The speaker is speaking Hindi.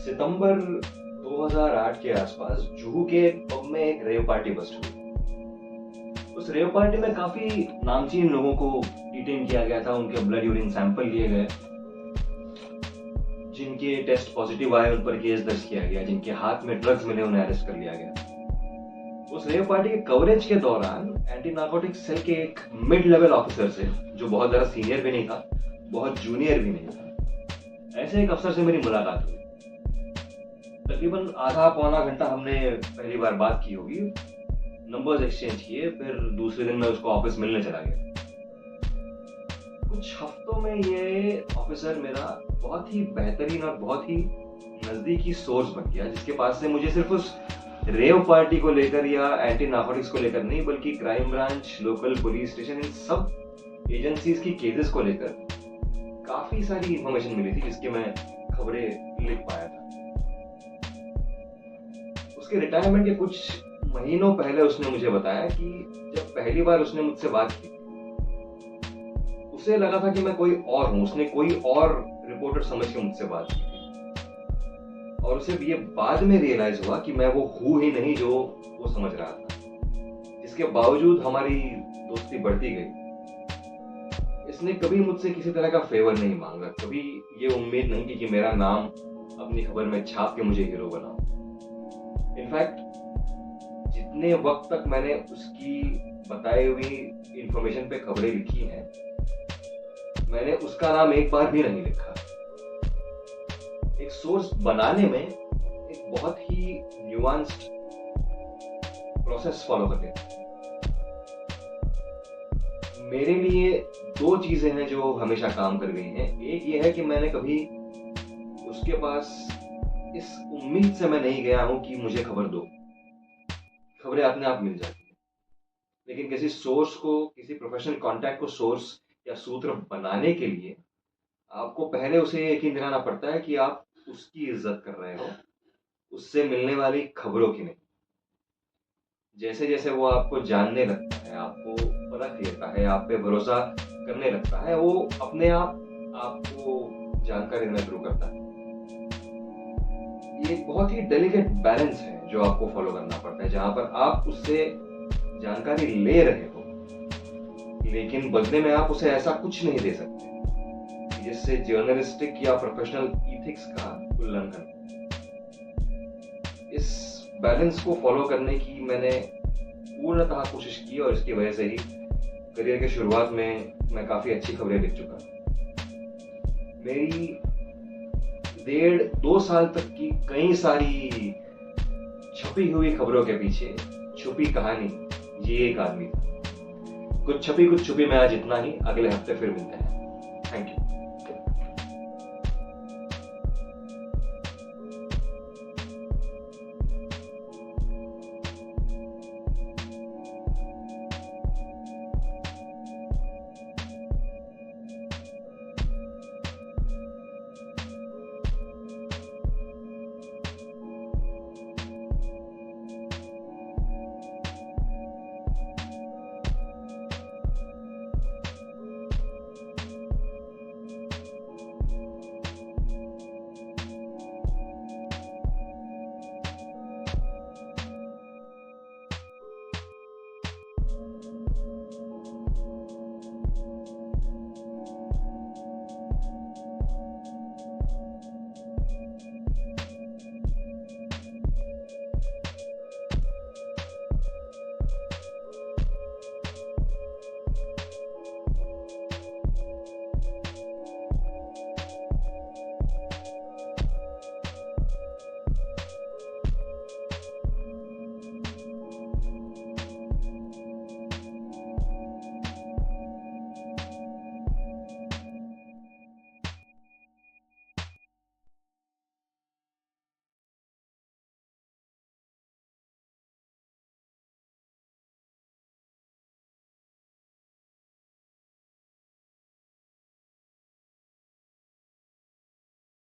सितंबर 2008 के आसपास जुहू के पब में एक रेव पार्टी बस्ट हुई। उस रेव पार्टी में काफी नामचीन लोगों को डिटेन किया गया था। उनके ब्लड यूरिन सैंपल लिए गए। जिनके टेस्ट पॉजिटिव आए उन पर केस दर्ज किया गया। जिनके हाथ में ड्रग्स मिले उन्हें अरेस्ट कर लिया गया। उस रेव पार्टी के कवरेज के दौरान एंटी नार्कोटिक्स सेल के एक मिड लेवल ऑफिसर से, जो बहुत ज्यादा सीनियर भी नहीं था, बहुत जूनियर भी नहीं था, ऐसे एक अफसर से मेरी मुलाकात हुई। तकरीबन आधा पौना घंटा हमने पहली बार बात की होगी, नंबर्स एक्सचेंज किए। फिर दूसरे दिन मैं उसको ऑफिस मिलने चला गया। कुछ हफ्तों में ये ऑफिसर मेरा बहुत ही बेहतरीन और बहुत ही नजदीकी सोर्स बन गया, जिसके पास से मुझे सिर्फ उस रेव पार्टी को लेकर या एंटी नार्कोटिक्स को लेकर नहीं, बल्कि crime branch, local police station, इन सब एजेंसीज की केसेस को लेकर काफी सारी इंफॉर्मेशन मिली थी, जिसके मैं खबरें लिख पाया था। उसके रिटायरमेंट के कुछ महीनों पहले उसने मुझे बताया कि जब पहली बार उसने मुझसे बात की, उसे लगा था कि मैं कोई और हूं। उसने कोई और रिपोर्टर समझ के मुझसे बात की थी, और उसे ये बाद में रियलाइज हुआ कि मैं वो हूं ही नहीं जो वो समझ रहा था। इसके बावजूद हमारी दोस्ती बढ़ती गई। इसने कभी मुझसे किसी तरह का फेवर नहीं मांगा, कभी ये उम्मीद नहीं की कि मेरा नाम अपनी खबर में छाप के मुझे हीरो बनाओ। इनफैक्ट जितने वक्त तक मैंने उसकी बताई हुई इंफॉर्मेशन पे खबरें लिखी हैं, मैंने उसका नाम एक बार भी नहीं लिखा। एक सोर्स बनाने में एक बहुत ही न्यूआंस्ड प्रोसेस फॉलो करते हैं। मेरे लिए दो चीजें हैं जो हमेशा काम कर गई हैं। एक ये है कि मैंने कभी उसके पास इस उम्मीद से मैं नहीं गया हूं कि मुझे खबर दो, खबरें अपने आप मिल जाती हैं। लेकिन किसी सोर्स को, किसी प्रोफेशनल कांटेक्ट को सोर्स या सूत्र बनाने के लिए आपको पहले उसे यकीन दिलाना पड़ता है कि आप उसकी इज्जत कर रहे हो, उससे मिलने वाली खबरों की नहीं। जैसे जैसे वो आपको जानने लगता है, आपको परख लेता है, आप पे भरोसा करने लगता है, वो अपने आप आपको जानकारी देना शुरू करता है। ये एक बहुत ही डेलिकेट बैलेंस है जो आपको फॉलो करना पड़ता है, जहां पर आप उससे जानकारी ले रहे हो, लेकिन बदले में आप उसे ऐसा कुछ नहीं दे सकते जिससे जर्नलिस्टिक या प्रोफेशनल इथिक्स का उल्लंघन। इस बैलेंस को फॉलो करने की मैंने पूर्णतः कोशिश की, और इसकी वजह से ही करियर के शुरुआत में मैं काफी अच्छी खबरें लिख चुका। मेरी 1.5-2 साल तक की कई सारी छपी हुई खबरों के पीछे छुपी कहानी ये एक आदमी था। कुछ छपी कुछ छुपी में आज इतना ही। अगले हफ्ते फिर मिलते हैं। Thank you.